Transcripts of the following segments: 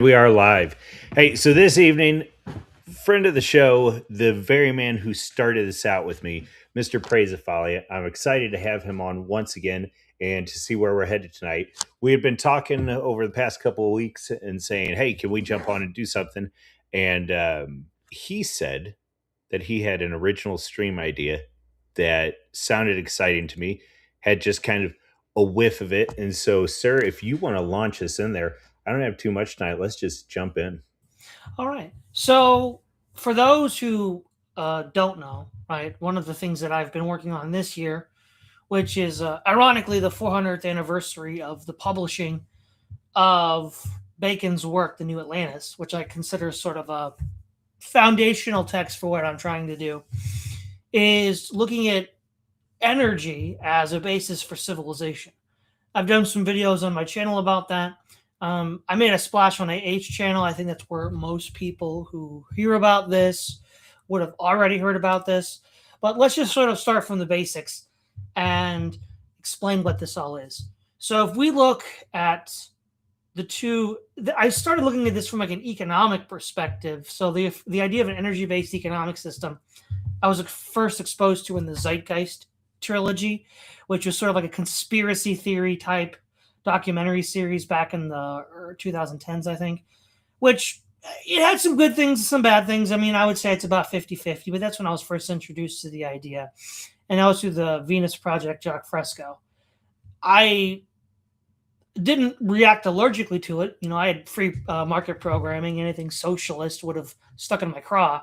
We are live. Hey, so this evening, friend of the show, the very man who started this out with me, Mr. Praise of Folly. I'm excited to have him on once again and to see where we're headed tonight. We had been talking over the past couple of weeks and saying, hey, can we jump on and do something? And he said that he had an original stream idea that sounded exciting to me, had just kind of a whiff of it. And so, sir, if you want to launch us in there, I don't have too much tonight. Let's just jump in. All right. So, for those who don't know, right, one of the things that I've been working on this year, which is ironically the 400th anniversary of the publishing of Bacon's work, The New Atlantis, which I consider sort of a foundational text for what I'm trying to do, is looking at energy as a basis for civilization. I've done some videos on my channel about that. I made a splash on a H channel. I think that's where most people who hear about this would have already heard about this. But let's just sort of start from the basics and explain what this all is. So if we look at the two, I started looking at this from like an economic perspective. So the idea of an energy-based economic system, I was first exposed to in the Zeitgeist trilogy, which was sort of like a conspiracy theory type documentary series back in the 2010s, I think, which it had some good things, some bad things. I mean, I would say it's about 50-50, but that's when I was first introduced to the idea. And that was through the Venus Project, Jacques Fresco. I didn't react allergically to it. You know, I had free market programming. Anything socialist would have stuck in my craw.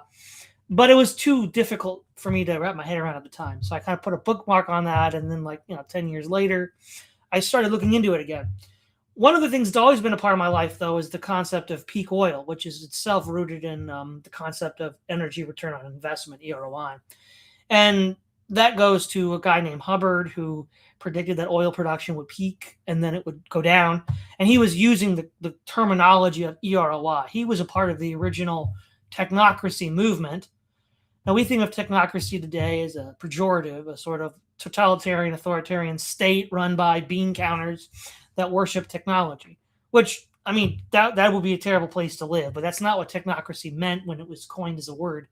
But it was too difficult for me to wrap my head around at the time. So I kind of put a bookmark on that. And then, 10 years later, I started looking into it again. One of the things that's always been a part of my life, though, is the concept of peak oil, which is itself rooted in the concept of energy return on investment, EROI. And that goes to a guy named Hubbard who predicted that oil production would peak and then it would go down. And he was using the terminology of EROI. He was a part of the original technocracy movement. Now, we think of technocracy today as a pejorative, a sort of totalitarian, authoritarian state run by bean counters that worship technology, which, I mean, that would be a terrible place to live, but that's not what technocracy meant when it was coined as a word.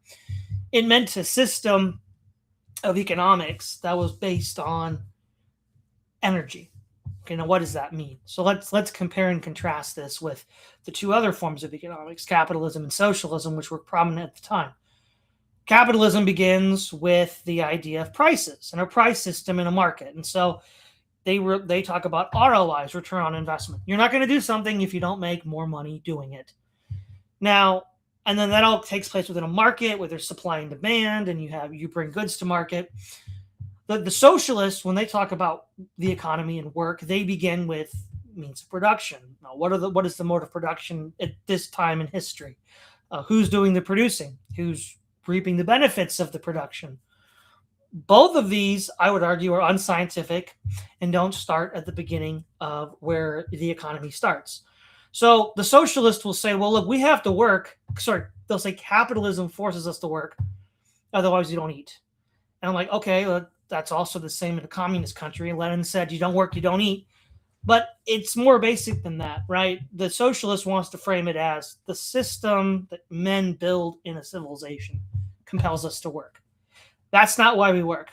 It meant a system of economics that was based on energy. Okay, now what does that mean? So let's compare and contrast this with the two other forms of economics, capitalism and socialism, which were prominent at the time. Capitalism begins with the idea of prices and a price system in a market. And so they talk about ROIs, return on investment. You're not going to do something if you don't make more money doing it. Now, and then that all takes place within a market where there's supply and demand, and you bring goods to market. The socialists, when they talk about the economy and work, they begin with means of production. Now, what is the mode of production at this time in history? Who's doing the producing? Who's reaping the benefits of the production? Both of these, I would argue, are unscientific and don't start at the beginning of where the economy starts. So the socialist will say, well, look, we have to work. Sorry, they'll say capitalism forces us to work. Otherwise, you don't eat. And I'm like, okay, well, that's also the same in a communist country. Lenin said, you don't work, you don't eat. But it's more basic than that, right? The socialist wants to frame it as the system that men build in a civilization compels us to work. That's not why we work.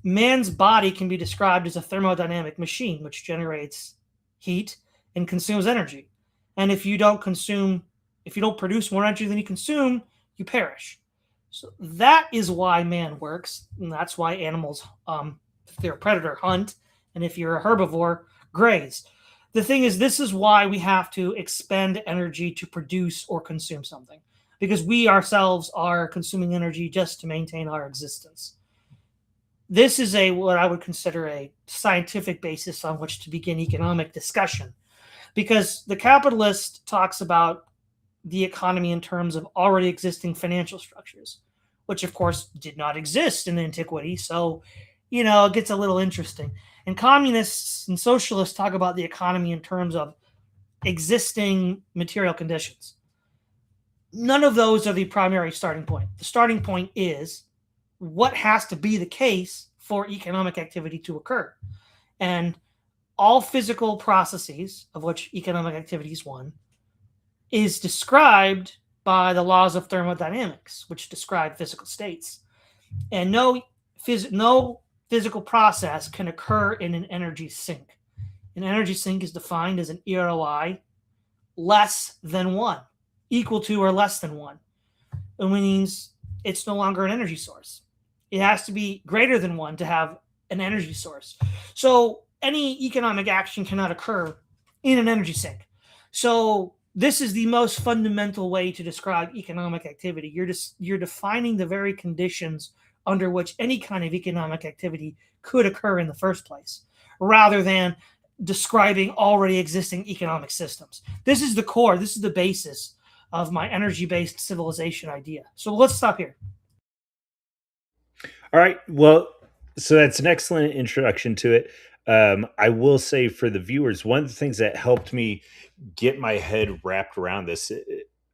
Man's body can be described as a thermodynamic machine, which generates heat and consumes energy. And if you don't produce more energy than you consume, you perish. So that is why man works, and that's why animals, if they're a predator, hunt, and if you're a herbivore, graze. The thing is, this is why we have to expend energy to produce or consume something, because we ourselves are consuming energy just to maintain our existence. This is what I would consider a scientific basis on which to begin economic discussion, because the capitalist talks about the economy in terms of already existing financial structures, which of course did not exist in antiquity. So, it gets a little interesting. And communists and socialists talk about the economy in terms of existing material conditions. None of those are the primary starting point. The starting point is what has to be the case for economic activity to occur. And all physical processes, of which economic activity is one, is described by the laws of thermodynamics, which describe physical states. And no physical process can occur in an energy sink. An energy sink is defined as an EROI less than 1, equal to or less than 1. It means it's no longer an energy source. It has to be greater than 1 to have an energy source. So any economic action cannot occur in an energy sink. So this is the most fundamental way to describe economic activity. You're defining the very conditions under which any kind of economic activity could occur in the first place, rather than describing already existing economic systems. This is the core, this is the basis of my energy-based civilization idea. So let's stop here. All right. Well, so that's an excellent introduction to it. I will say for the viewers, one of the things that helped me get my head wrapped around this,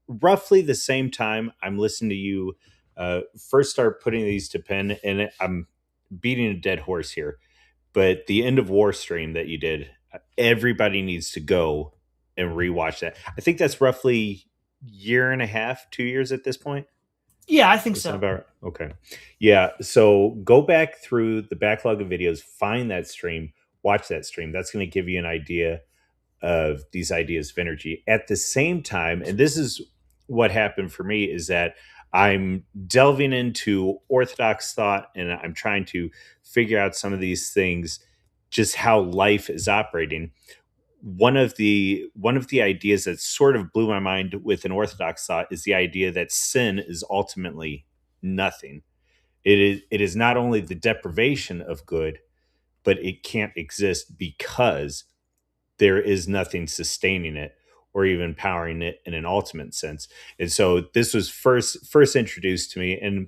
roughly the same time I'm listening to you first start putting these to pen, and I'm beating a dead horse here, but the end of war stream that you did, everybody needs to go and rewatch that. I think that's roughly year and a half, 2 years at this point. Yeah, I think Is that so. about right? Okay. Yeah. So go back through the backlog of videos, find that stream, watch that stream. That's going to give you an idea of these ideas of energy. At the same time, and this is what happened for me, is that I'm delving into orthodox thought and I'm trying to figure out some of these things, just how life is operating. One of the ideas that sort of blew my mind with an orthodox thought is the idea that sin is ultimately nothing. It is not only the deprivation of good, but it can't exist because there is nothing sustaining it or even powering it in an ultimate sense. And so this was first introduced to me, and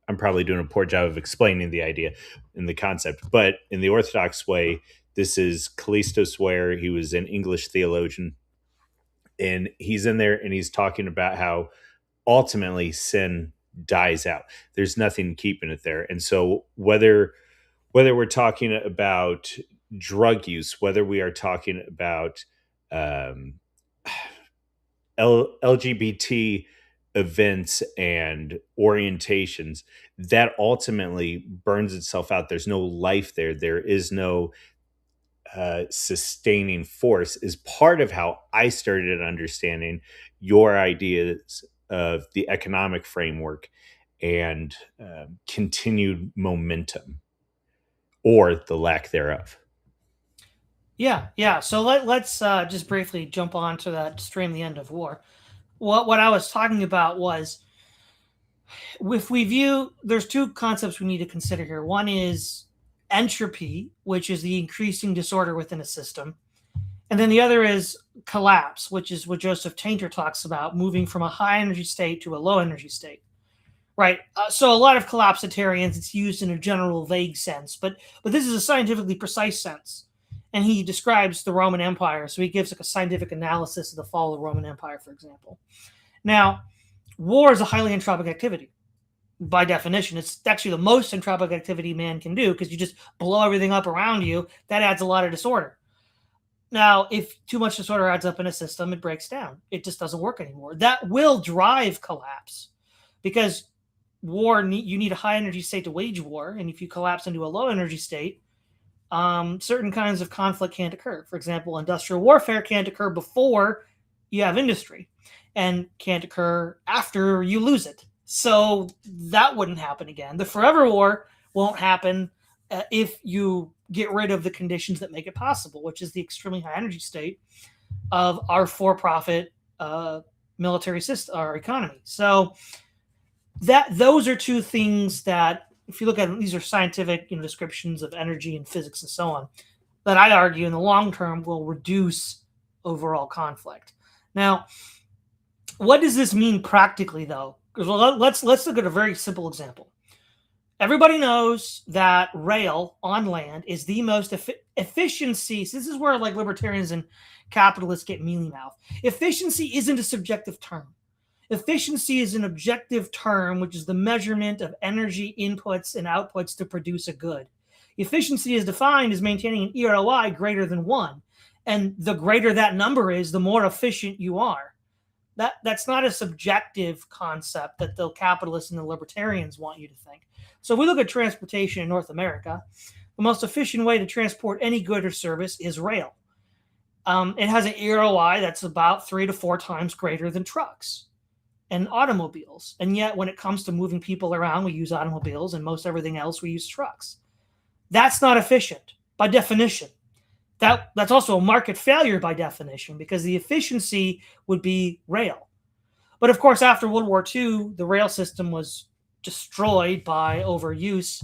I'm probably doing a poor job of explaining the idea and the concept, but in the Orthodox way, this is Callistus Ware. He was an English theologian, and he's in there and he's talking about how ultimately sin dies out. There's nothing keeping it there. And so whether we're talking about drug use, whether we are talking about um, LGBT events and orientations, that ultimately burns itself out. There's no life there. There is no sustaining force, is part of how I started understanding your ideas of the economic framework and continued momentum or the lack thereof. Yeah, yeah. So let's just briefly jump on to that stream, the end of war. What I was talking about was, if we view, there's two concepts we need to consider here. One is entropy, which is the increasing disorder within a system. And then the other is collapse, which is what Joseph Tainter talks about, moving from a high energy state to a low energy state. Right. So a lot of collapsitarians, it's used in a general vague sense, but this is a scientifically precise sense. And he describes the Roman Empire. So he gives like a scientific analysis of the fall of the Roman Empire, for example. Now, war is a highly entropic activity. By definition, it's actually the most entropic activity man can do, because you just blow everything up around you. That adds a lot of disorder. Now, if too much disorder adds up in a system, it breaks down. It just doesn't work anymore. That will drive collapse, because you need a high energy state to wage war, and if you collapse into a low energy state, certain kinds of conflict can't occur. For example, industrial warfare can't occur before you have industry, and can't occur after you lose it. So that wouldn't happen again. The forever war won't happen if you get rid of the conditions that make it possible, which is the extremely high energy state of our for-profit military system, our economy. So those are two things that, if you look at, these are scientific descriptions of energy and physics and so on, that I argue in the long term will reduce overall conflict. Now, what does this mean practically, though? Because let's look at a very simple example. Everybody knows that rail on land is the most efficiency. So this is where like libertarians and capitalists get mealy mouthed. Efficiency isn't a subjective term. Efficiency is an objective term, which is the measurement of energy inputs and outputs to produce a good. Efficiency is defined as maintaining an EROI greater than 1. And the greater that number is, the more efficient you are. That's not a subjective concept that the capitalists and the libertarians want you to think. So if we look at transportation in North America, the most efficient way to transport any good or service is rail. It has an ROI that's about 3 to 4 times greater than trucks and automobiles. And yet, when it comes to moving people around, we use automobiles, and most everything else we use trucks. That's not efficient by definition. That's also a market failure by definition, because the efficiency would be rail. But of course, after World War II, the rail system was destroyed by overuse,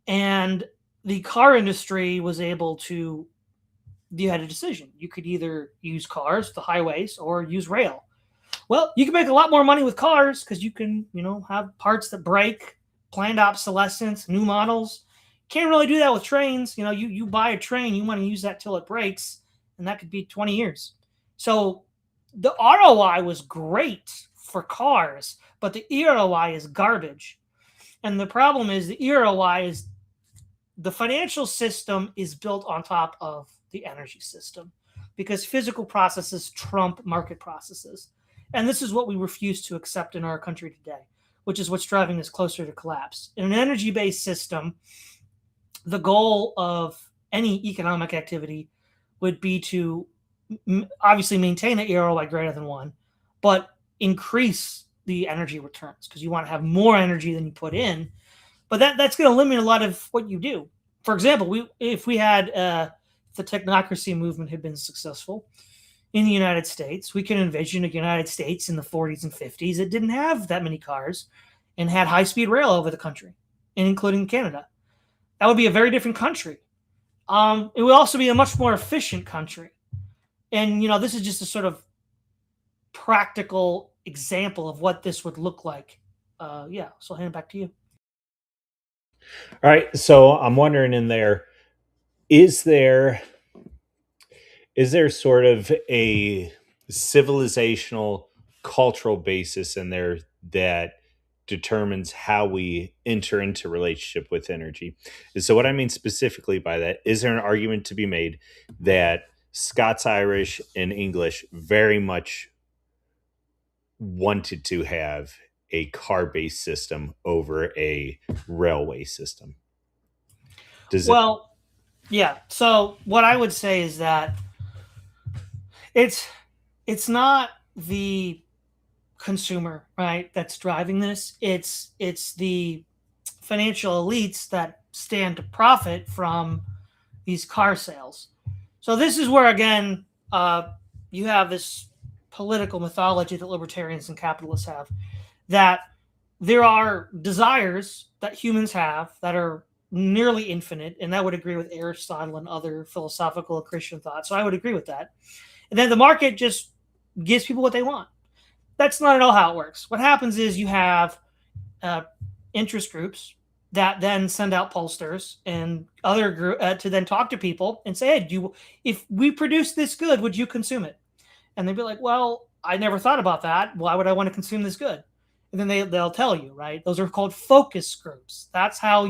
and the car industry was able to. You had a decision. You could either use cars, the highways, or use rail. Well, you can make a lot more money with cars because you can, have parts that break, planned obsolescence, new models. Can't really do that with trains. You buy a train, you want to use that till it breaks, and that could be 20 years. So the ROI was great for cars, but the ROI is garbage. And the problem is the ROI is the financial system is built on top of the energy system, because physical processes trump market processes. And this is what we refuse to accept in our country today, which is what's driving us closer to collapse. In an energy-based system, the goal of any economic activity would be to obviously maintain an ROI greater than 1, but increase the energy returns, because you want to have more energy than you put in. But that's going to limit a lot of what you do. For example, if we had the technocracy movement had been successful in the United States, we can envision a United States in the 40s and 50s that didn't have that many cars and had high-speed rail over the country, and including Canada. That would be a very different country. It would also be a much more efficient country. And, this is just a sort of practical example of what this would look like. So I'll hand it back to you. All right. So I'm wondering in there, is there sort of a civilizational cultural basis in there that determines how we enter into relationship with energy? And so what I mean specifically by that, is there an argument to be made that Scots Irish and English very much wanted to have a car-based system over a railway system? Well, yeah. So what I would say is that it's not the consumer, right, that's driving this. It's the financial elites that stand to profit from these car sales. So this is where, again, you have this political mythology that libertarians and capitalists have, that there are desires that humans have that are nearly infinite, and that would agree with Aristotle and other philosophical Christian thoughts. So I would agree with that. And then the market just gives people what they want. That's not at all how it works. What happens is you have interest groups that then send out pollsters and other to then talk to people and say, hey, if we produce this good, would you consume it? And they'd be like, well, I never thought about that. Why would I want to consume this good? And then they'll tell you, right? Those are called focus groups. That's how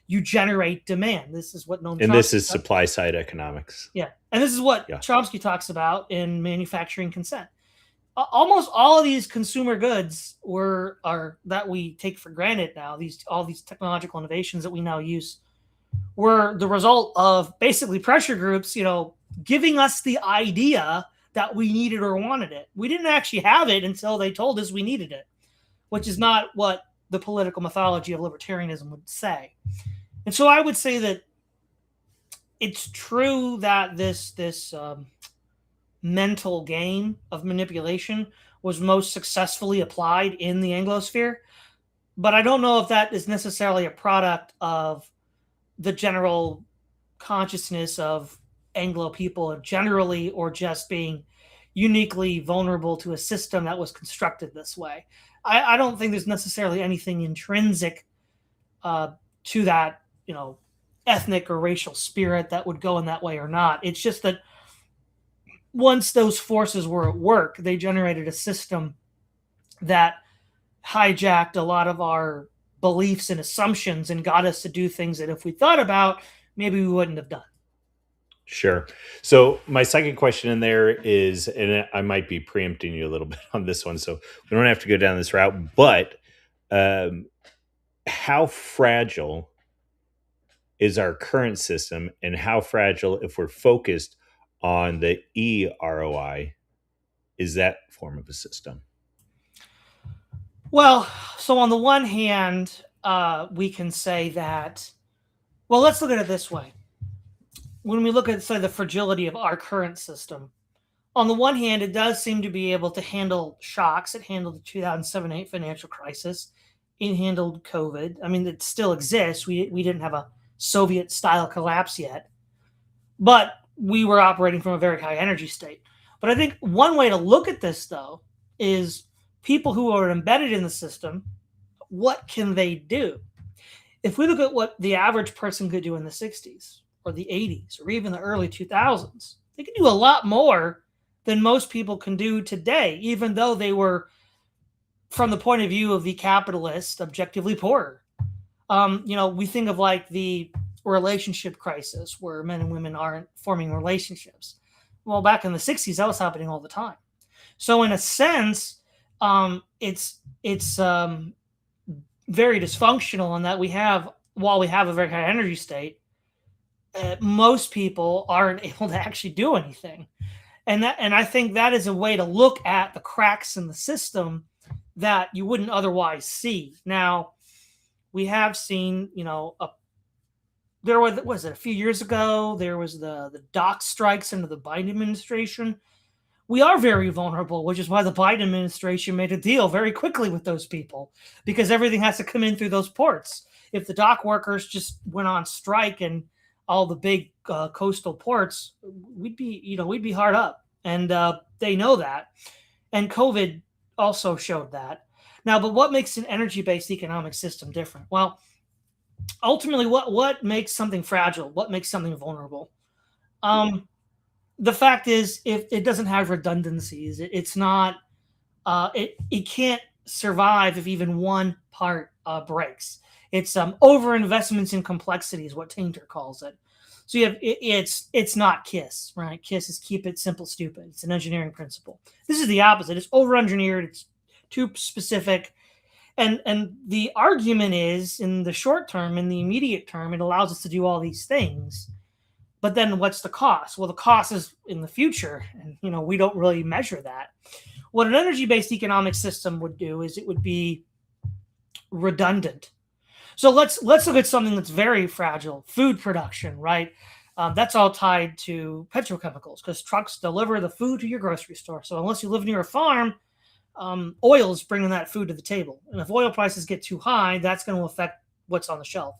you generate demand. This is what Noam Chomsky. And this is supply side economics. Yeah. And this is what Chomsky talks about in manufacturing consent. Almost all of these consumer goods are that we take for granted now, all these technological innovations that we now use, were the result of basically pressure groups, giving us the idea that we needed or wanted it. We didn't actually have it until they told us we needed it, which is not what the political mythology of libertarianism would say. And so I would say that it's true that this mental game of manipulation was most successfully applied in the Anglosphere, but I don't know if that is necessarily a product of the general consciousness of Anglo people generally, or just being uniquely vulnerable to a system that was constructed this way. I don't think there's necessarily anything intrinsic to that, ethnic or racial spirit that would go in that way or not. It's just that once those forces were at work, they generated a system that hijacked a lot of our beliefs and assumptions and got us to do things that if we thought about, maybe we wouldn't have done. Sure. So my second question in there is, and I might be preempting you a little bit on this one, so we don't have to go down this route, but um, how fragile is our current system, and how fragile, if we're focused on the EROI, is that form of a system? Well, so on the one hand, we can say that. Well, let's look at it this way. When we look at, say, the fragility of our current system, on the one hand, it does seem to be able to handle shocks. It handled the 2007-8 financial crisis. It handled COVID. I mean, it still exists. We didn't have a Soviet-style collapse yet, but we were operating from a very high energy state. But I think one way to look at this, though, is people who are embedded in the system, what can they do? If we look at what the average person could do in the 60s or the 80s or even the early 2000s, they could do a lot more than most people can do today, even though they were, from the point of view of the capitalist, objectively poorer. We think of like the relationship crisis where men and women aren't forming relationships. Well, back in the 60s, that was happening all the time. So, in a sense, it's very dysfunctional in that while we have a very high energy state, most people aren't able to actually do anything. And I think that is a way to look at the cracks in the system that you wouldn't otherwise see. Now, we have seen, there was it a few years ago, there was the dock strikes under the Biden administration. We are very vulnerable, which is why the Biden administration made a deal very quickly with those people, because everything has to come in through those ports. If the dock workers just went on strike and all the big coastal ports, we'd be hard up, and they know that. And COVID also showed that. Now, but what makes an energy-based economic system different? Well, ultimately, what makes something fragile? What makes something vulnerable? The fact is, if it doesn't have redundancies, it's not. It can't survive if even one part breaks. It's over investments in complexity is what Tainter calls it. So you have it's not KISS, right? KISS is keep it simple, stupid. It's an engineering principle. This is the opposite. It's over engineered. It's too specific. And the argument is, in the short term, in the immediate term, it allows us to do all these things. But then what's the cost? Well, the cost is in the future, and we don't really measure that. What an energy-based economic system would do is it would be redundant. So let's look at something that's very fragile: food production, right? That's all tied to petrochemicals because trucks deliver the food to your grocery store. So unless you live near a farm, oil is bringing that food to the table. And if oil prices get too high, that's going to affect what's on the shelf.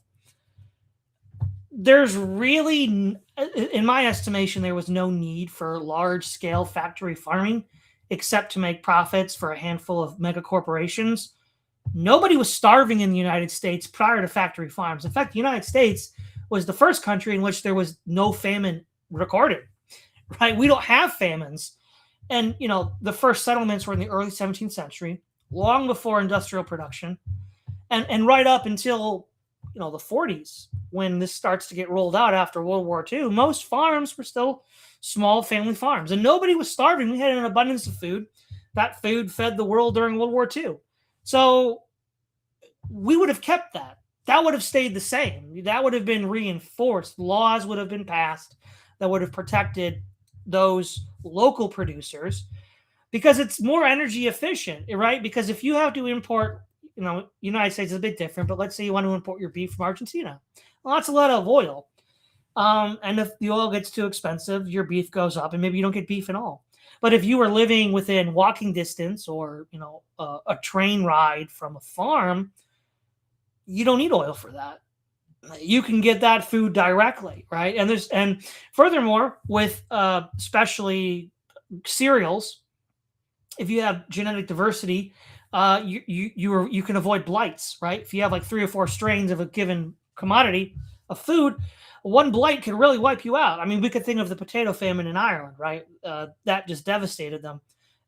There's really, in my estimation, there was no need for large-scale factory farming except to make profits for a handful of mega corporations. Nobody was starving in the United States prior to factory farms. In fact, the United States was the first country in which there was no famine recorded, right? We don't have famines. And, the first settlements were in the early 17th century, long before industrial production, and right up until, the 40s, when this starts to get rolled out after World War II. Most farms were still small family farms, and nobody was starving. We had an abundance of food. That food fed the world during World War II. So we would have kept that. That would have stayed the same. That would have been reinforced. Laws would have been passed that would have protected those local producers because it's more energy efficient, right? Because if you have to import, United States is a bit different, but let's say you want to import your beef from Argentina. Well, that's a lot of oil. And if the oil gets too expensive, your beef goes up and maybe you don't get beef at all. But if you are living within walking distance or, a train ride from a farm, you don't need oil for that. You can get that food directly, right? And furthermore, with especially cereals, if you have genetic diversity, you can avoid blights, right? If you have like 3 or 4 strains of a given commodity of food, one blight can really wipe you out. I mean, we could think of the potato famine in Ireland, right? That just devastated them.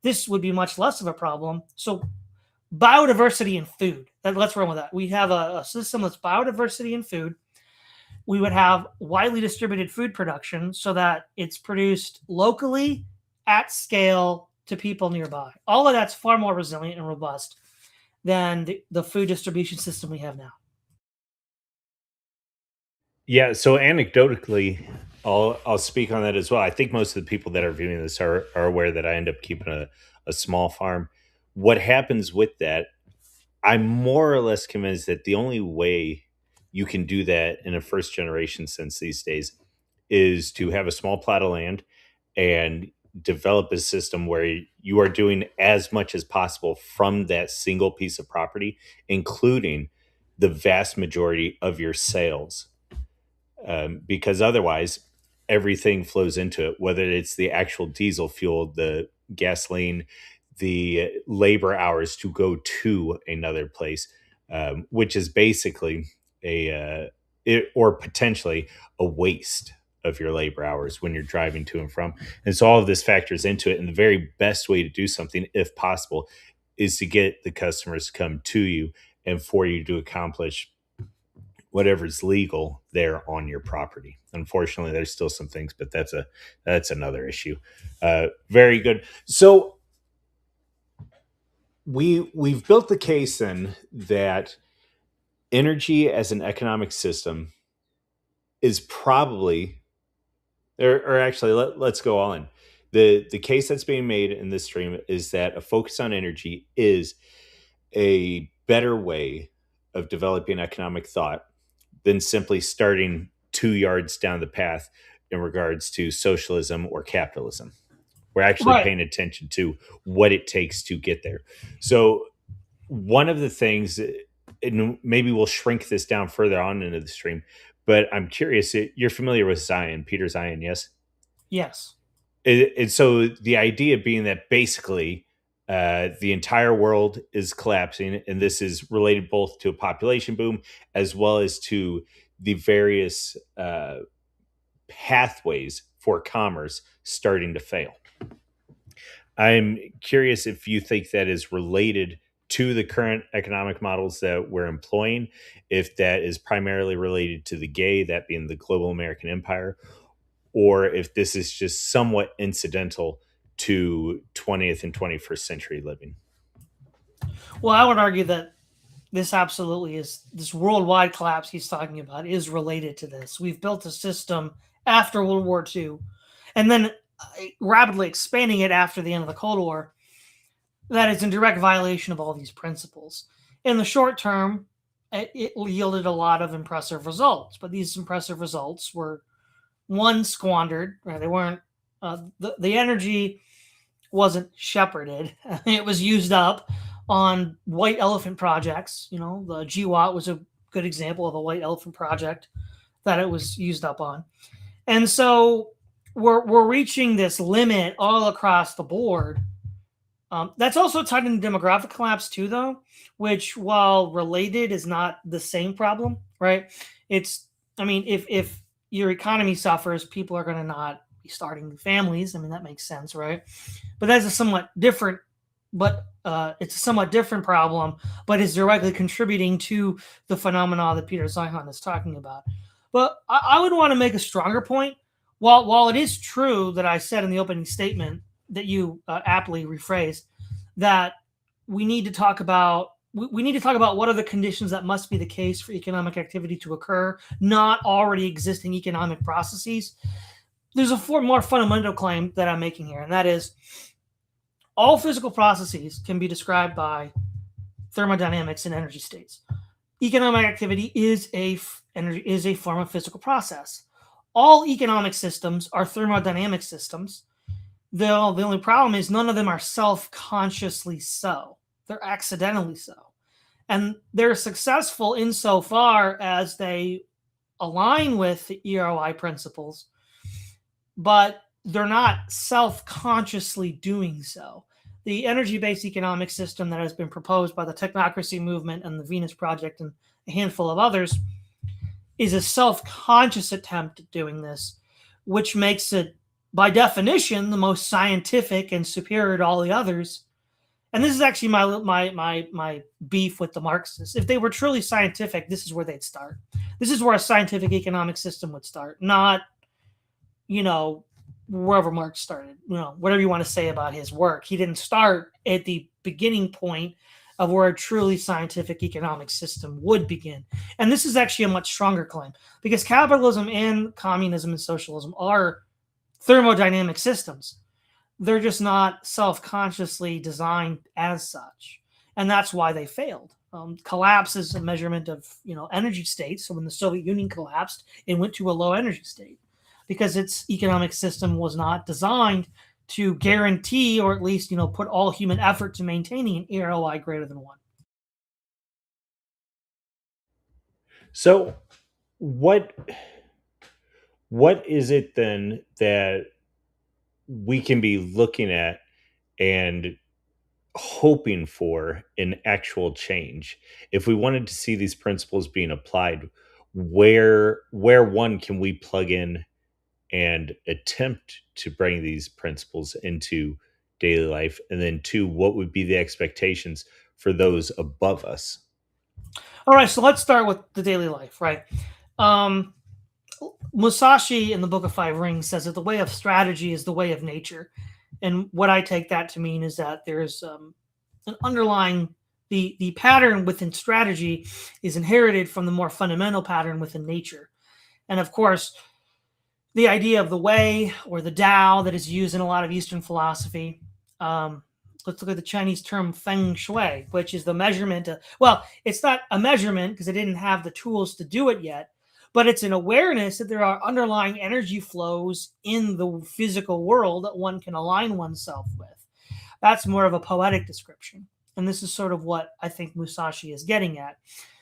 This would be much less of a problem. So biodiversity in food. Let's run with that. We have a system that's biodiversity in food. We would have widely distributed food production so that it's produced locally at scale to people nearby. All of that's far more resilient and robust than the food distribution system we have now. Yeah, so anecdotally, I'll speak on that as well. I think most of the people that are viewing this are aware that I end up keeping a small farm. What happens with that, I'm more or less convinced that the only way you can do that in a first generation sense these days is to have a small plot of land and develop a system where you are doing as much as possible from that single piece of property, including the vast majority of your sales, because otherwise everything flows into it, whether it's the actual diesel fuel, the gasoline, the labor hours to go to another place, which is basically or potentially a waste of your labor hours when you're driving to and from. And so all of this factors into it. And the very best way to do something, if possible, is to get the customers to come to you and for you to accomplish whatever's legal there on your property. Unfortunately, there's still some things, but that's another issue. Very good. So we've built the case then that energy as an economic system is probably, or actually let's go all in. The case that's being made in this stream is that a focus on energy is a better way of developing economic thought than simply starting 2 yards down the path in regards to socialism or capitalism. We're actually Right. paying attention to what it takes to get there. So, one of the things, and maybe we'll shrink this down further on into the stream, but I'm curious, you're familiar with Zion, Peter Zion, yes? Yes. And so the idea being that basically the entire world is collapsing, and this is related both to a population boom as well as to the various pathways for commerce starting to fail. I'm curious if you think that is related to the current economic models that we're employing, if that is primarily related to the gay, that being the global American empire, or if this is just somewhat incidental to 20th and 21st century living. Well, I would argue that this absolutely is this worldwide collapse he's talking about is related to this. We've built a system after World War II and then rapidly expanding it after the end of the Cold War that is in direct violation of all these principles. In the short term, it yielded a lot of impressive results, but these impressive results were one squandered. Right? They weren't the energy wasn't shepherded; it was used up on white elephant projects. You know, the GWAT was a good example of a white elephant project that it was used up on, and so we're reaching this limit all across the board. That's also tied into demographic collapse too, though, which while related is not the same problem, right? It's, I mean, if your economy suffers, people are going to not be starting families. I mean, that makes sense, right? But that's a somewhat different, but it's a somewhat different problem, but is directly contributing to the phenomena that Peter Zeihan is talking about. But I would want to make a stronger point. While it is true that I said in the opening statement that you aptly rephrased, that we need to talk about we need to talk about what are the conditions that must be the case for economic activity to occur, not already existing economic processes. There's a more fundamental claim that I'm making here, and that is all physical processes can be described by thermodynamics and energy states. Economic activity is a form of physical process. All economic systems are thermodynamic systems. The only problem is none of them are self-consciously so. They're accidentally so. And they're successful insofar as they align with the EROI principles, but they're not self-consciously doing so. The energy-based economic system that has been proposed by the technocracy movement and the Venus Project and a handful of others is a self-conscious attempt at doing this, which makes it, by definition, the most scientific and superior to all the others, And this is actually my beef with the Marxists. If they were truly scientific, this is where they'd start. This is where a scientific economic system would start, not, you know, wherever Marx started. You know, whatever you want to say about his work, he didn't start at the beginning point of where a truly scientific economic system would begin. And this is actually a much stronger claim, because capitalism and communism and socialism are thermodynamic systems. They're just not self-consciously designed as such, and that's why they failed. Collapse is a measurement of, energy states. So when the Soviet Union collapsed, it went to a low energy state because its economic system was not designed to guarantee, or at least put all human effort to maintaining an ROI greater than one. So what what is it then that we can be looking at and hoping for an actual change? If we wanted to see these principles being applied, where one can we plug in and attempt to bring these principles into daily life, and then two, what would be the expectations for those above us? All right, so let's start with the daily life, right? Um, Musashi in the Book of Five Rings says that the way of strategy is the way of nature. And what I take that to mean is that there's an underlying, the pattern within strategy is inherited from the more fundamental pattern within nature. And of course, the idea of the way, or the Tao, that is used in a lot of Eastern philosophy. Um, let's look at the Chinese term feng shui, which is the measurement of, well, it's not a measurement because they didn't have the tools to do it yet, but it's an awareness that there are underlying energy flows in the physical world that one can align oneself with. That's more of a poetic description. And this is sort of what I think Musashi is getting at.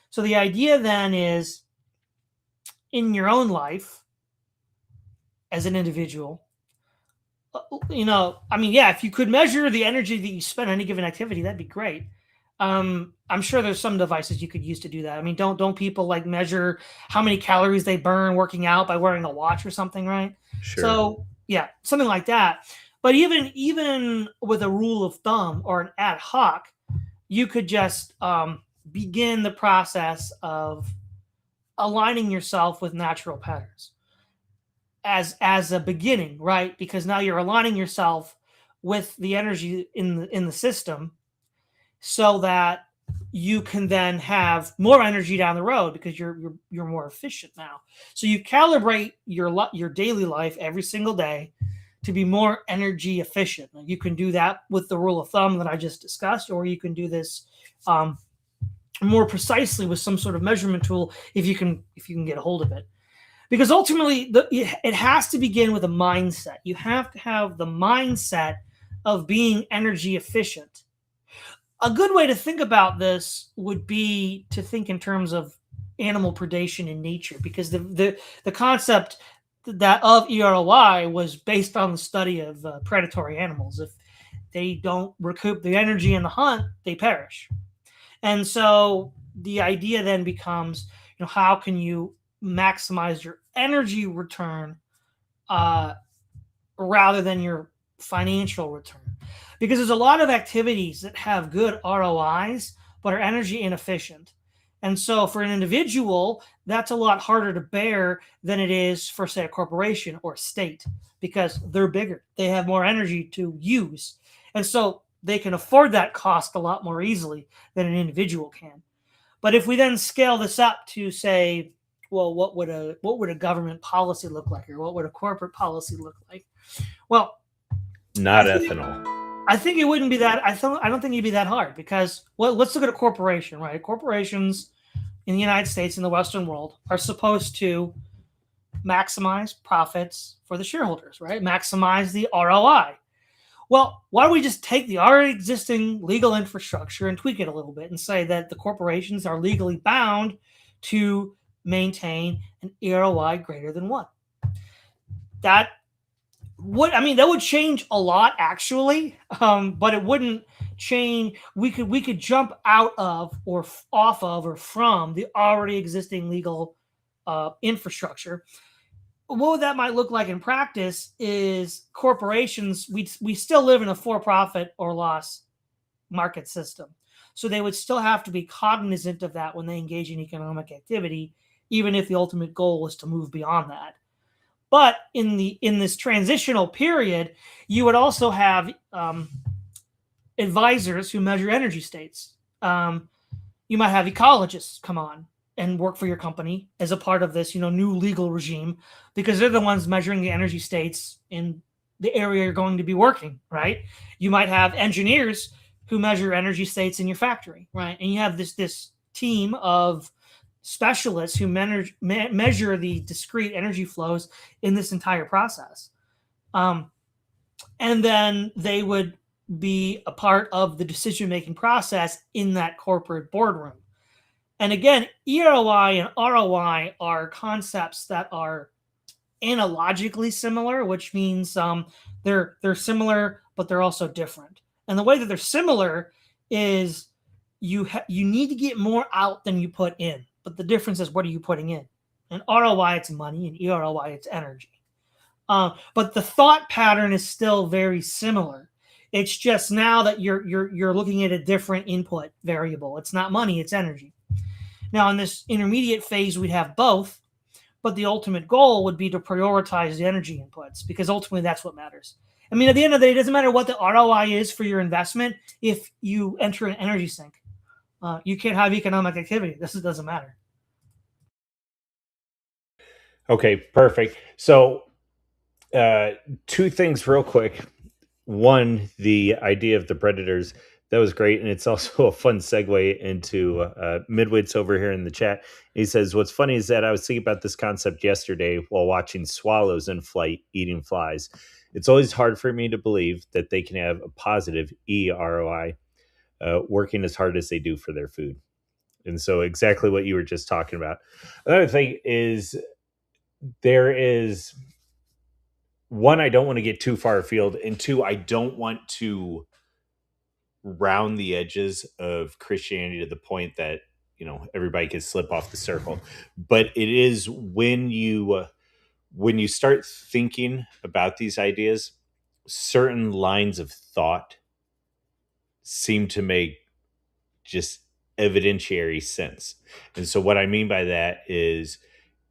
So the idea then is, in your own life as an individual, yeah, if you could measure the energy that you spend on any given activity, that'd be great. I'm sure there's some devices you could use to do that. I mean, don't people like measure how many calories they burn working out by wearing a watch or something, right? Sure. So yeah, something like that. But even with a rule of thumb or an ad hoc, you could just begin the process of aligning yourself with natural patterns as a beginning, right? Because now you're aligning yourself with the energy in the system, so that you can then have more energy down the road because you're more efficient now. So you calibrate your daily life every single day to be more energy efficient. You can do that with the rule of thumb that I just discussed, or you can do this more precisely with some sort of measurement tool if you can get a hold of it. Because ultimately, it has to begin with a mindset. You have to have the mindset of being energy efficient. A good way to think about this would be to think in terms of animal predation in nature, because the concept that of EROI was based on the study of predatory animals. If they don't recoup the energy in the hunt, they perish. And so the idea then becomes, how can you maximize your energy return rather than your financial return? Because there's a lot of activities that have good ROIs but are energy inefficient. And so for an individual, that's a lot harder to bear than it is for, say, a corporation or a state, because they're bigger. They have more energy to use. And so they can afford that cost a lot more easily than an individual can. But if we then scale this up to, say, well, what would a government policy look like, or what would a corporate policy look like? Well, Not I think ethanol. I think it wouldn't be that. I don't think it'd be that hard, because, well, let's look at a corporation, right? Corporations in the United States, in the Western world, are supposed to maximize profits for the shareholders, right? Maximize the ROI. Well, why don't we just take the already existing legal infrastructure and tweak it a little bit and say that the corporations are legally bound to maintain an ROI greater than one? That that would change a lot, actually, but it wouldn't change. We could jump out of, or off of, or from the already existing legal infrastructure. What that might look like in practice is corporations. We still live in a for-profit or loss market system. So they would still have to be cognizant of that when they engage in economic activity, even if the ultimate goal was to move beyond that. But in this transitional period, you would also have advisors who measure energy states. You might have ecologists come on and work for your company as a part of this, new legal regime, because they're the ones measuring the energy states in the area you're going to be working, right? You might have engineers who measure energy states in your factory, right? And you have this team of specialists who measure the discrete energy flows in this entire process. And then they would be a part of the decision-making process in that corporate boardroom. And again, EROI and ROI are concepts that are analogically similar, which means they're similar, but they're also different. And the way that they're similar is you need to get more out than you put in. But the difference is, what are you putting in? And ROI, it's money, and EROI, it's energy. But the thought pattern is still very similar. It's just now that you're looking at a different input variable. It's not money, it's energy. Now, in this intermediate phase, we'd have both, but the ultimate goal would be to prioritize the energy inputs, because ultimately that's what matters. I mean, at the end of the day, it doesn't matter what the ROI is for your investment if you enter an energy sink. You can't have economic activity. This doesn't matter. Okay, perfect. So, two things real quick. One, the idea of the predators. That was great. And it's also a fun segue into Midwits over here in the chat. He says, what's funny is that I was thinking about this concept yesterday while watching swallows in flight eating flies. It's always hard for me to believe that they can have a positive EROI working as hard as they do for their food. And so exactly what you were just talking about. Another thing is, there is, one, I don't want to get too far afield, and two, I don't want to round the edges of Christianity to the point that everybody can slip off the circle. But it is when you start thinking about these ideas, certain lines of thought seem to make just evidentiary sense. And so what I mean by that is,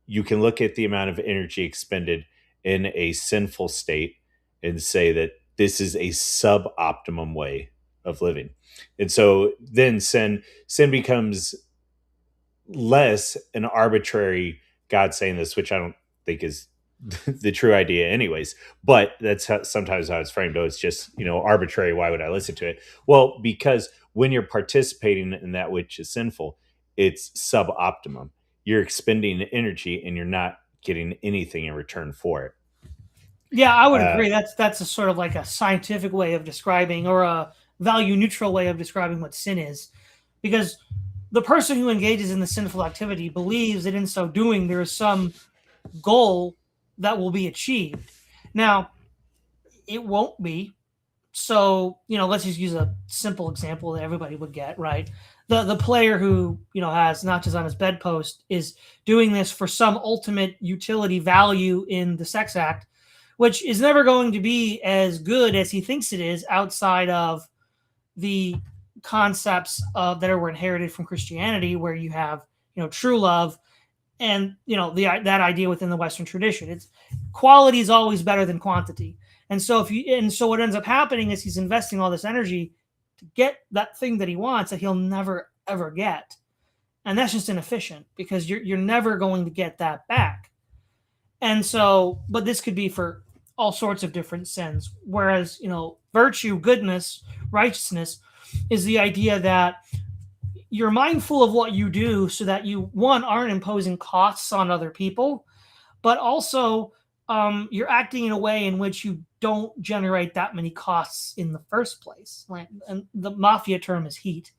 you can look at the amount of energy expended in a sinful state and say that this is a suboptimum way of living. And so then sin becomes less an arbitrary God saying this, which I don't think is the true idea anyways, but that's sometimes how it's framed. Oh, it's just arbitrary, why would I listen to it? Well, because when you're participating in that which is sinful, it's suboptimum. You're expending energy and you're not getting anything in return for it. Yeah, I would agree. That's a sort of like a scientific way of describing, or a value neutral way of describing what sin is, because the person who engages in the sinful activity believes that in so doing there is some goal that will be achieved. Now, it won't be. So, let's just use a simple example that everybody would get, right? The player who, has notches on his bedpost is doing this for some ultimate utility value in the sex act, which is never going to be as good as he thinks it is outside of the concepts that were inherited from Christianity, where you have, true love, and that idea within the Western tradition. It's quality is always better than quantity. And so what ends up happening is he's investing all this energy to get that thing that he wants that he'll never ever get. And that's just inefficient, because you're never going to get that back. And so, but this could be for all sorts of different sins. Whereas, virtue, goodness, righteousness is the idea that you're mindful of what you do so that you, one, aren't imposing costs on other people, but also you're acting in a way in which you don't generate that many costs in the first place. Right? And the mafia term is heat.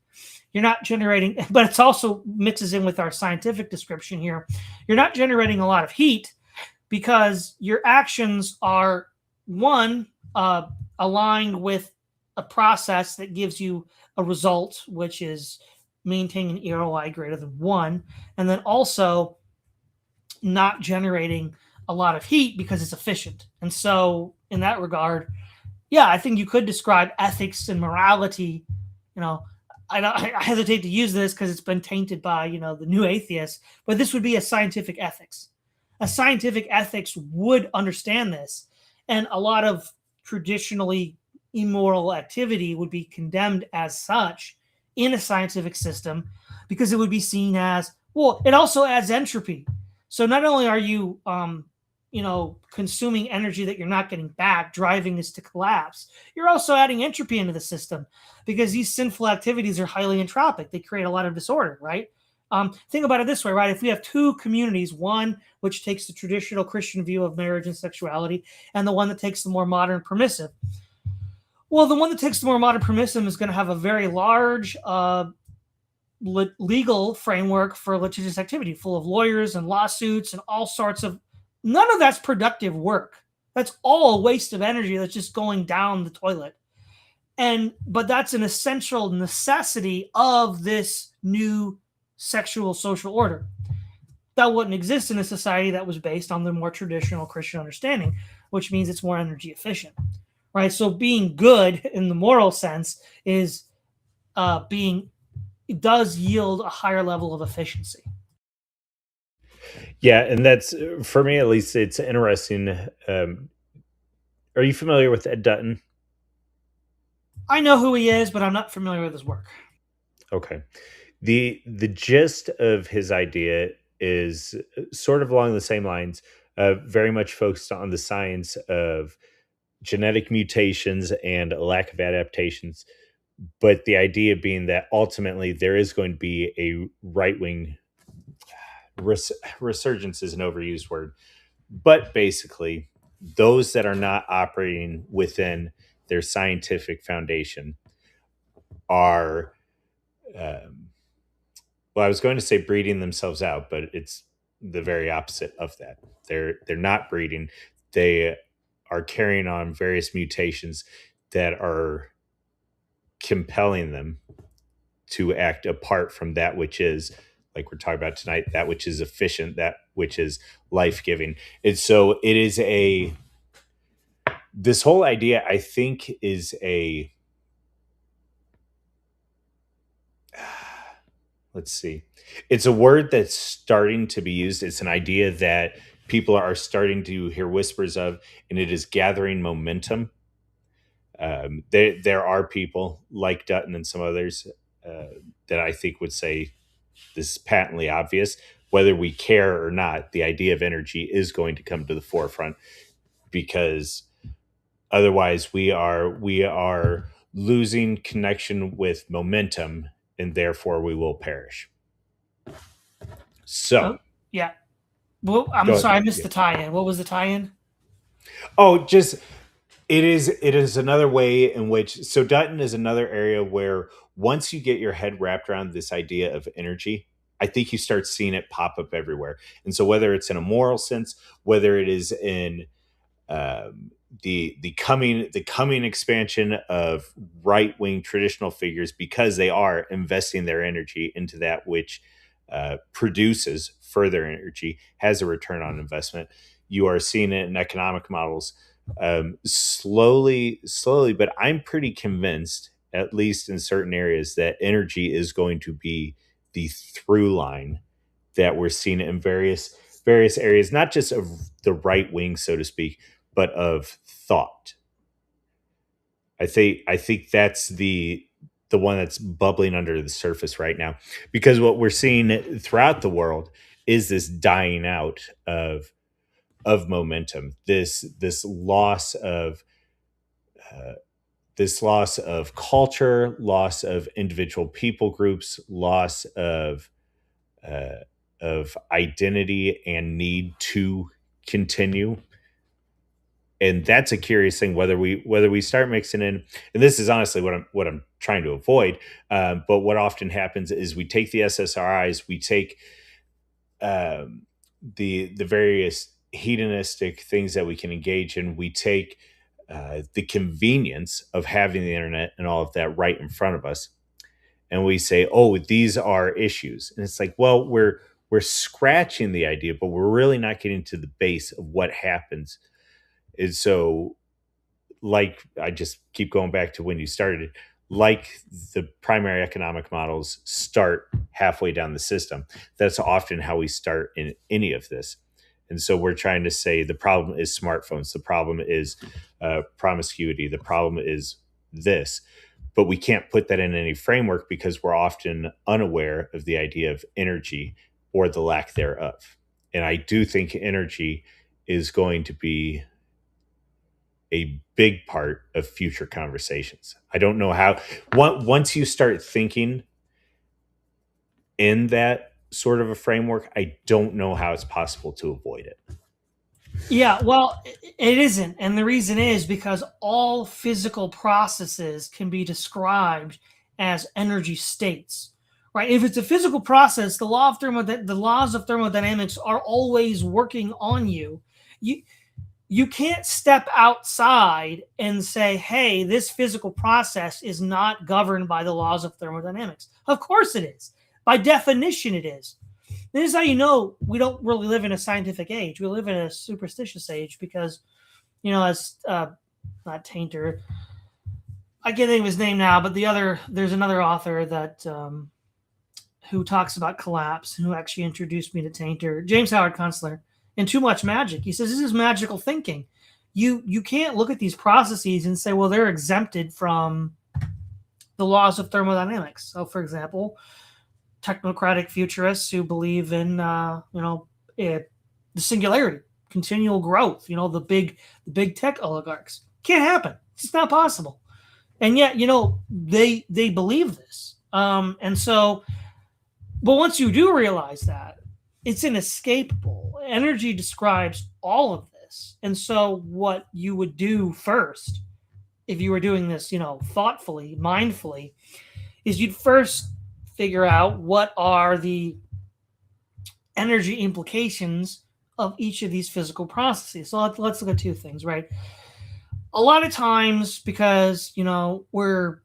You're not generating, but it's also mixes in with our scientific description here. You're not generating a lot of heat because your actions are, one, aligned with a process that gives you a result, which is maintaining an ROI greater than 1, and then also not generating a lot of heat because it's efficient. And so in that regard, yeah, I think you could describe ethics and morality you know, I hesitate to use this because it's been tainted by the new atheists, but this would be a scientific ethics. A scientific ethics would understand this, and a lot of traditionally immoral activity would be condemned as such in a scientific system because it would be seen as, well, it also adds entropy. So not only are you consuming energy that you're not getting back, driving this to collapse, you're also adding entropy into the system because these sinful activities are highly entropic. They create a lot of disorder, right? Think about it this way, right? If we have two communities, one which takes the traditional Christian view of marriage and sexuality, and the one that takes the more modern permissive, well, the one that takes the more modern permissive is going to have a very large legal framework for litigious activity, full of lawyers and lawsuits and all sorts of. None of that's productive work. That's all a waste of energy that's just going down the toilet. But that's an essential necessity of this new sexual social order that wouldn't exist in a society that was based on the more traditional Christian understanding, which means it's more energy efficient, right? So being good in the moral sense is being it does yield a higher level of efficiency. Yeah, and that's for me at least. It's interesting. Are you familiar with Ed Dutton? I know who he is, but I'm not familiar with his work. Okay. The gist of his idea is sort of along the same lines, very much focused on the science of genetic mutations and a lack of adaptations. But the idea being that ultimately there is going to be a right wing resurgence is an overused word, but basically those that are not operating within their scientific foundation are um, well, I was going to say breeding themselves out, but it's the very opposite of that. They're not breeding. They are carrying on various mutations that are compelling them to act apart from that which is, like we're talking about tonight, that which is efficient, that which is life-giving. And so it is a this whole idea, I think, is a let's see. It's a word that's starting to be used. It's an idea that people are starting to hear whispers of, and it is gathering momentum. There are people like Dutton and some others uh, that I think would say this is patently obvious. Whether we care or not, the idea of energy is going to come to the forefront because otherwise we are losing connection with momentum, and therefore we will perish. So Oh, yeah. Well, I'm go sorry, I ahead. missed Yeah. the tie-in. What was the tie-in? Oh, just it is another way in which so Dutton is another area where once you get your head wrapped around this idea of energy, I think you start seeing it pop up everywhere. And so whether it's in a moral sense, whether it is in the coming expansion of right wing traditional figures because they are investing their energy into that which produces further energy, has a return on investment. You are seeing it in economic models slowly, but I'm pretty convinced, at least in certain areas, that energy is going to be the through line that we're seeing in various areas, not just of the right wing, so to speak, but of thought. I think that's the one that's bubbling under the surface right now, because what we're seeing throughout the world is this dying out of momentum, uh, this loss of culture, loss of individual people groups, loss uh, of identity and need to continue. And that's a curious thing, whether we start mixing in, and this is honestly what I'm trying to avoid. But what often happens is we take the ssris, we take the various hedonistic things that we can engage in, we take the convenience of having the internet and all of that right in front of us, and we say, oh, these are issues. And it's like, well, we're scratching the idea, but we're really not getting to the base of what happens. And so, like, I just keep going back to when you started. like the primary economic models, start halfway down the system. That's often how we start in any of this. And so we're trying to say the problem is smartphones, the problem is promiscuity, the problem is this. But we can't put that in any framework because we're often unaware of the idea of energy or the lack thereof. And I do think energy is going to be a big part of future conversations. I don't know how, once you start thinking in that sort of a framework, I don't know how it's possible to avoid it. Yeah, well, it isn't. And the reason is because all physical processes can be described as energy states. Right? If it's a physical process, the laws of thermodynamics are always working on you. You you can't step outside and say, "Hey, this physical process is not governed by the laws of thermodynamics." Of course it is. By definition it is. This is how you know we don't really live in a scientific age. We live in a superstitious age because, as not Tainter, I can't think of his name now, but there's another author that who talks about collapse, who actually introduced me to Tainter, James Howard Kunstler, in Too Much Magic. He says this is magical thinking. You can't look at these processes and say, well, they're exempted from the laws of thermodynamics. So, for example, technocratic futurists who believe in the singularity, continual growth. The big tech oligarchs, can't happen. It's not possible. And yet, they believe this. And so, but once you do realize that, it's inescapable. Energy describes all of this. And so, what you would do first, if you were doing this, thoughtfully, mindfully, is you'd first figure out what are the energy implications of each of these physical processes. So let's look at two things, right? A lot of times, because we're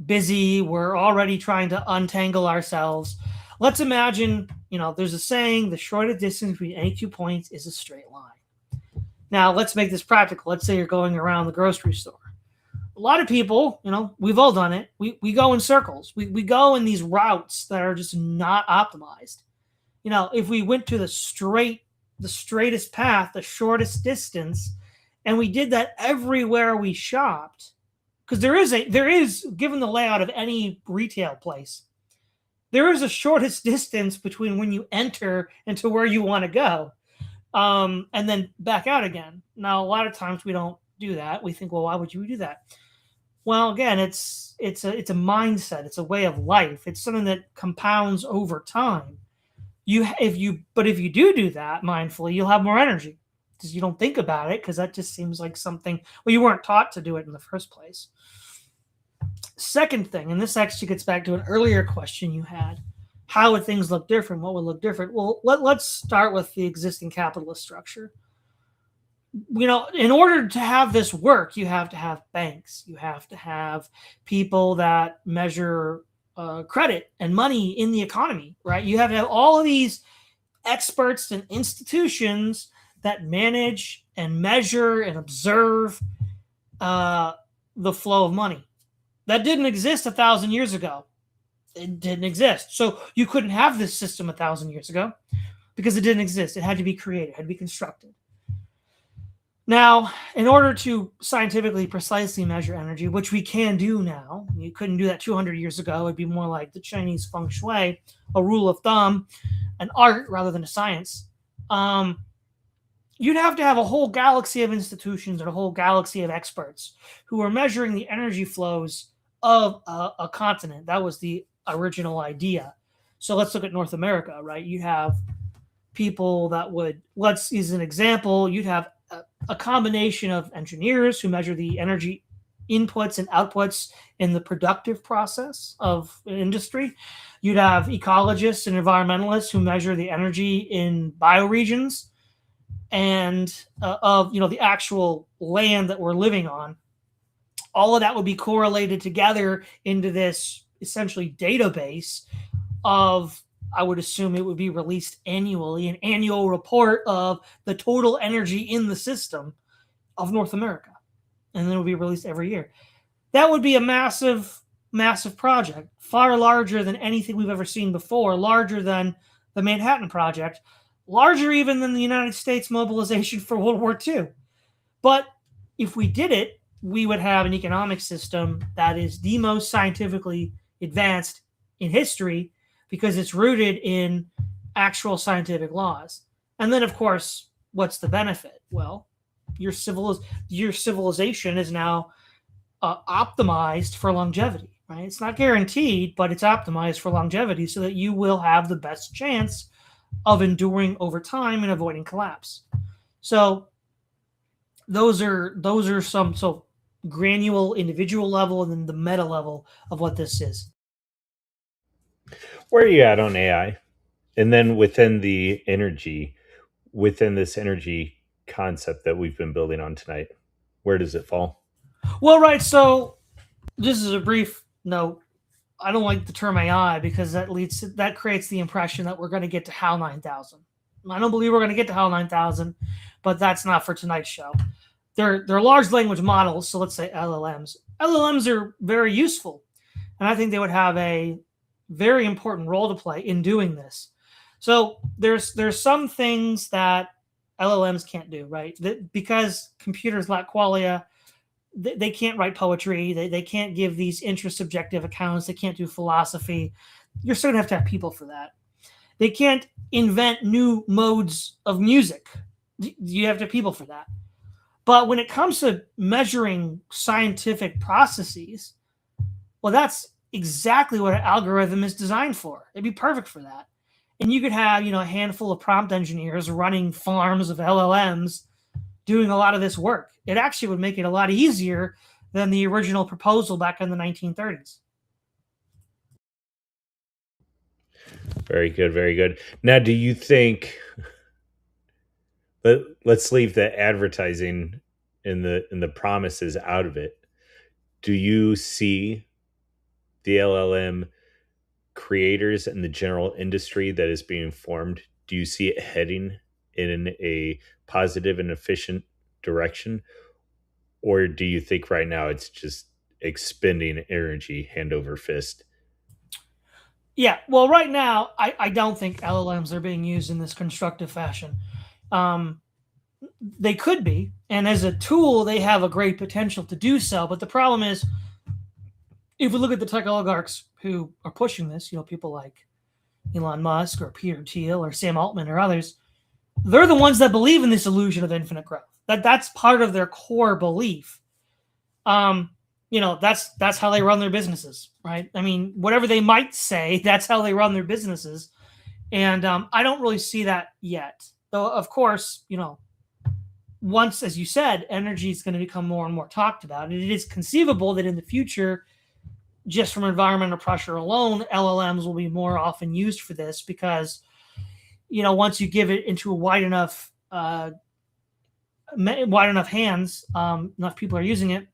busy, we're already trying to untangle ourselves. Let's imagine, there's a saying: the shortest distance between any 2 points is a straight line. Now let's make this practical. Let's say you're going around the grocery store. A lot of people, we've all done it. We go in circles. We go in these routes that are just not optimized. If we went to the straightest path, the shortest distance, and we did that everywhere we shopped, because there is, given the layout of any retail place, there is a shortest distance between when you enter and to where you want to go, and then back out again. Now, a lot of times we don't do that. We think, well, why would you do that? Well, again, it's a mindset. It's a way of life. It's something that compounds over time. If you do that mindfully, you'll have more energy because you don't think about it, because that just seems like something. Well, you weren't taught to do it in the first place. Second thing, and this actually gets back to an earlier question you had: how would things look different? What would look different? Well, let's start with the existing capitalist structure. In order to have this work, you have to have banks. You have to have people that measure credit and money in the economy, right? You have to have all of these experts and institutions that manage and measure and observe the flow of money. That didn't exist 1,000 years ago. It didn't exist. So you couldn't have this system 1,000 years ago because it didn't exist. It had to be created, it had to be constructed. Now, in order to scientifically precisely measure energy, which we can do now, you couldn't do that 200 years ago. It'd be more like the Chinese feng shui, a rule of thumb, an art rather than a science. You'd have to have a whole galaxy of institutions and a whole galaxy of experts who are measuring the energy flows of a continent. That was the original idea. So let's look at North America, right? You have people that would, let's use an example, you'd have a combination of engineers who measure the energy inputs and outputs in the productive process of an industry. You'd have ecologists and environmentalists who measure the energy in bioregions and of the actual land that we're living on. All of that would be correlated together into this essentially database of, I would assume it would be released annually, an annual report of the total energy in the system of North America. And then it would be released every year. That would be a massive massive project, far larger than anything we've ever seen before, larger than the Manhattan Project, larger even than the United States mobilization for World War II. But if we did it, we would have an economic system that is the most scientifically advanced in history because it's rooted in actual scientific laws. And then, of course, what's the benefit? Well, your civilization is now optimized for longevity, right? It's not guaranteed, but it's optimized for longevity so that you will have the best chance of enduring over time and avoiding collapse. So those are some so granular individual level and then the meta level of what this is. Where are you at on AI? And then within this energy concept that we've been building on tonight, where does it fall? Well, right. So just as a brief note, I don't like the term AI because that creates the impression that we're going to get to HAL 9000. I don't believe we're going to get to HAL 9000, but that's not for tonight's show. They're large language models, so let's say LLMs. LLMs are very useful, and I think they would have a very important role to play in doing this. So there's some things that LLMs can't do, right? Because computers lack qualia, they can't write poetry, they can't give these intersubjective accounts, they can't do philosophy. You're still gonna have to have people for that. They can't invent new modes of music. You have to have people for that. But when it comes to measuring scientific processes, well, that's exactly what an algorithm is designed for. It'd be perfect for that. And you could have, a handful of prompt engineers running farms of LLMs doing a lot of this work. It actually would make it a lot easier than the original proposal back in the 1930s. Very good, very good. Now, do you think let's leave the advertising and the promises out of it. Do you see the LLM creators and the general industry that is being formed? Do you see it heading in a positive and efficient direction? Or do you think right now it's just expending energy hand over fist? Yeah, well, right now, I don't think LLMs are being used in this constructive fashion. Um, they could be, and as a tool, they have a great potential to do so. But the problem is, if we look at the tech oligarchs who are pushing this, people like Elon Musk or Peter Thiel or Sam Altman or others, they're the ones that believe in this illusion of infinite growth. That's part of their core belief. That's how they run their businesses, right? I mean, whatever they might say, that's how they run their businesses. And I don't really see that yet. Though, of course, once, as you said, energy is going to become more and more talked about. And it is conceivable that in the future, just from environmental pressure alone, LLMs will be more often used for this because, once you give it into a wide enough hands, enough people are using it,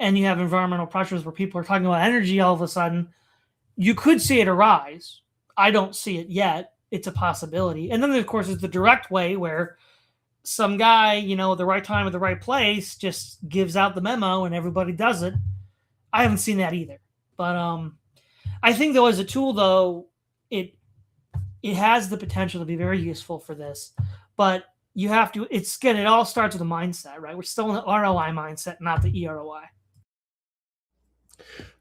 and you have environmental pressures where people are talking about energy all of a sudden, you could see it arise. I don't see it yet. It's a possibility. And then, of course, there's the direct way where some guy, at the right time at the right place just gives out the memo and everybody does it. I haven't seen that either. But I think, though, as a tool, though, it has the potential to be very useful for this. But you have to, it all starts with a mindset, right? We're still in the ROI mindset, not the EROI.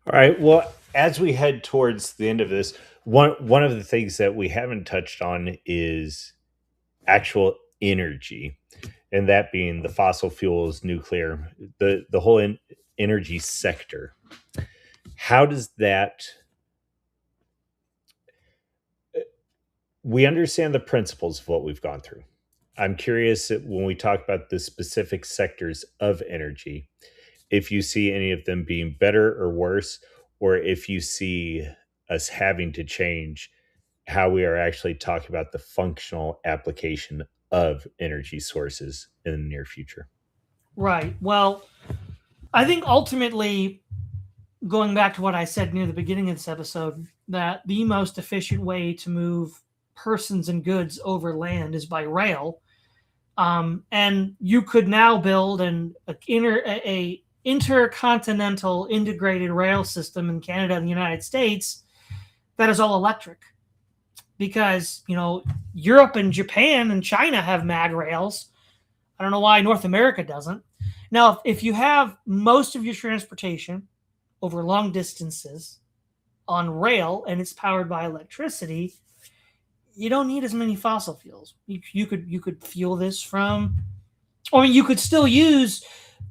All right. Well, as we head towards the end of this, one of the things that we haven't touched on is actual energy, and that being the fossil fuels, nuclear, the whole energy sector. How does that? We understand the principles of what we've gone through. I'm curious when we talk about the specific sectors of energy, if you see any of them being better or worse, or if you see us having to change how we are actually talking about the functional application of energy sources in the near future. Right. Well, I think ultimately, going back to what I said near the beginning of this episode, that the most efficient way to move persons and goods over land is by rail. And you could now build a intercontinental integrated rail system in Canada and the United States that is all electric. Because, Europe and Japan and China have mag rails. I don't know why North America doesn't. Now, if you have most of your transportation over long distances on rail and it's powered by electricity, you don't need as many fossil fuels. You could fuel this from, you could still use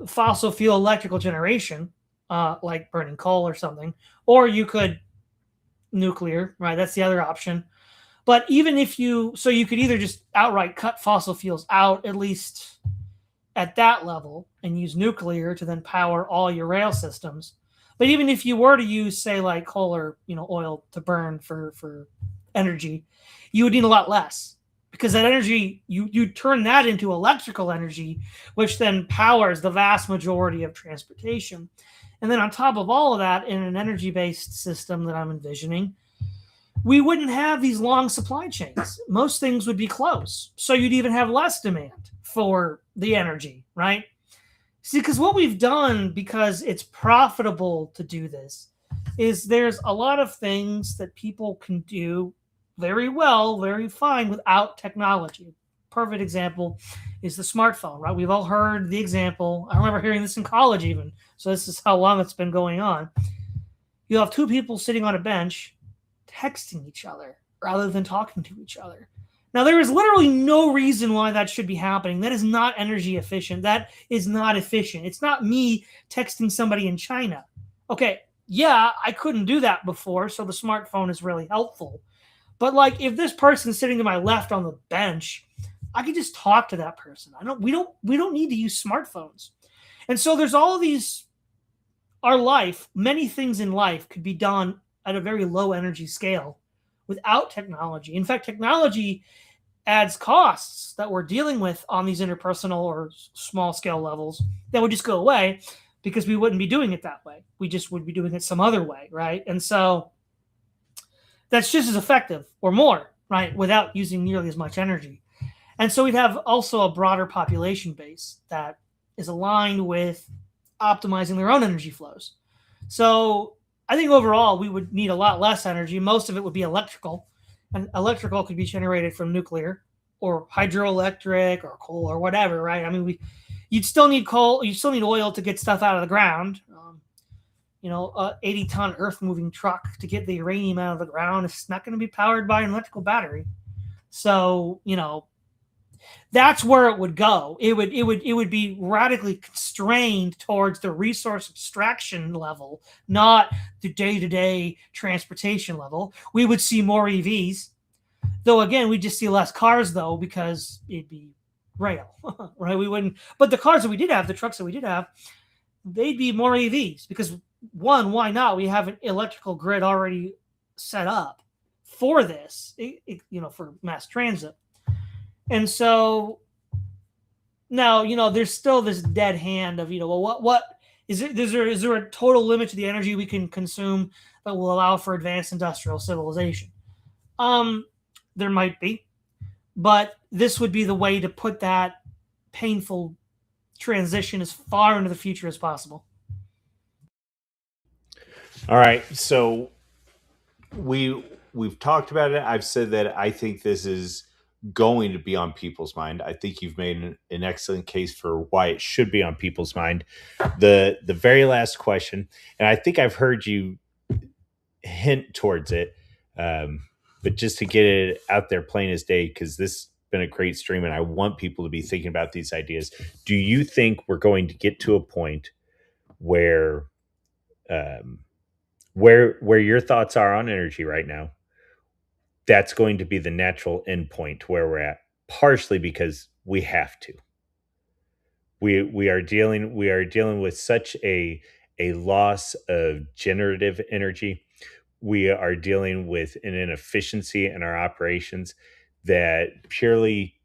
fossil fuel electrical generation, like burning coal or something, or you could nuclear, right? That's the other option. But even if you could either just outright cut fossil fuels out, at least at that level, and use nuclear to then power all your rail systems. But even if you were to use, say, like coal or oil to burn for energy, you would need a lot less, because that energy you turn that into electrical energy, which then powers the vast majority of transportation. And then on top of all of that, in an energy-based system that I'm envisioning, we wouldn't have these long supply chains. Most things would be close. So you'd even have less demand for the energy, right? See, because what we've done, because it's profitable to do this, is there's a lot of things that people can do very well, very fine without technology. Perfect example is the smartphone, right? We've all heard the example. I remember hearing this in college even. So this is how long it's been going on. You'll have two people sitting on a bench texting each other rather than talking to each other. Now, there is literally no reason why that should be happening. That is not energy efficient. That is not efficient. It's not me texting somebody in China. Okay, yeah, I couldn't do that before, so the smartphone is really helpful. But like, if this person's sitting to my left on the bench, I can just talk to that person. We don't need to use smartphones. And so there's all of these, many things in life could be done at a very low energy scale without technology. In fact, technology adds costs that we're dealing with on these interpersonal or small scale levels that would just go away because we wouldn't be doing it that way. We just would be doing it some other way, right? And so that's just as effective or more, right, without using nearly as much energy. And so we'd have also a broader population base that is aligned with optimizing their own energy flows. So I think overall we would need a lot less energy. Most of it would be electrical, and electrical could be generated from nuclear or hydroelectric or coal or whatever, right? I mean, you'd still need coal, you still need oil to get stuff out of the ground. 80-ton earth-moving truck to get the uranium out of the ground, it's not going to be powered by an electrical battery. So, that's where it would go. It would be radically constrained towards the resource extraction level, not the day-to-day transportation level. We would see more EVs, though. Again, we'd just see less cars, though, because it'd be rail, right? We wouldn't. But the cars that we did have, the trucks that we did have, they'd be more EVs because, one, why not? We have an electrical grid already set up for this, for mass transit. And so now, there's still this dead hand of, what is there a total limit to the energy we can consume that will allow for advanced industrial civilization? There might be, but this would be the way to put that painful transition as far into the future as possible. All right. So we've talked about it. I've said that I think this is going to be on people's mind. I think you've made an excellent case for why it should be on people's mind. The very last question, and I think I've heard you hint towards it, but just to get it out there plain as day, because this has been a great stream and I want people to be thinking about these ideas. Do you think we're going to get to a point where your thoughts are on energy right now, that's going to be the natural endpoint where we're at, partially because we have to. We are dealing with such a loss of generative energy. We are dealing with an inefficiency in our operations that purely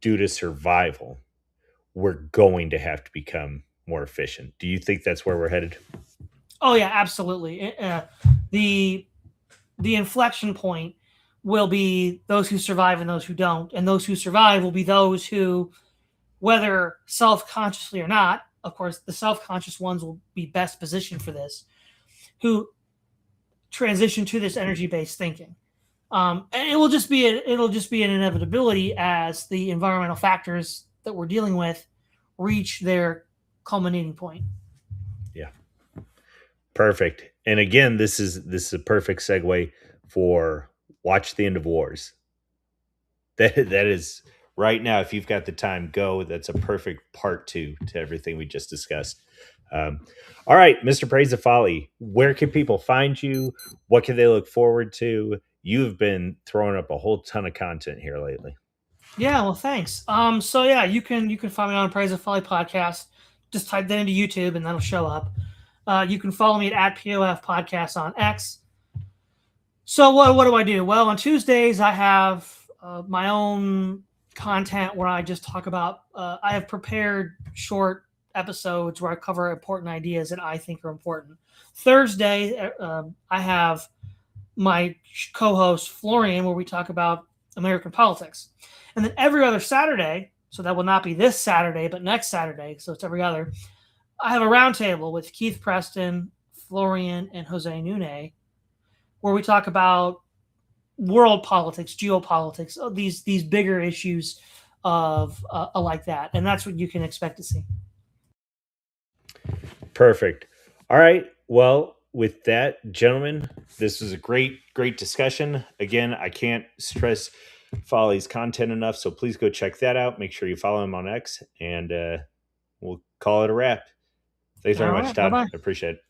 due to survival, we're going to have to become more efficient. Do you think that's where we're headed? Oh yeah, absolutely. The inflection point will be those who survive and those who don't. And those who survive will be those who, whether self-consciously or not, of course, the self-conscious ones will be best positioned for this, who transition to this energy-based thinking. And it'll just be an inevitability as the environmental factors that we're dealing with reach their culminating point. Yeah. Perfect. And again, this is a perfect segue for Watch the End of Wars. That is right now. If you've got the time, go. That's a perfect part two to everything we just discussed. Um, all right, Mr. Praise of Folly, where can people find you? What can they look forward to? You've been throwing up a whole ton of content here lately. Yeah, well, thanks. So yeah, you can find me on Praise of Folly podcast. Just type that into YouTube and that'll show up. You can follow me at POF Podcast on X. So what do I do? Well, on Tuesdays I have my own content where I just talk about. I have prepared short episodes where I cover important ideas that I think are important. Thursday, I have my co-host Florian, where we talk about American politics, and then every other Saturday. So that will not be this Saturday, but next Saturday. So it's every other. I have a roundtable with Keith Preston, Florian, and Jose Nune, where we talk about world politics, geopolitics, these bigger issues of like that, and that's what you can expect to see. Perfect. All right. Well, with that, gentlemen, this was a great discussion. Again, I can't stress Folly's content enough, so please go check that out. Make sure you follow him on X, and we'll call it a wrap. Thanks All very much, right, bye Todd. bye. I appreciate it.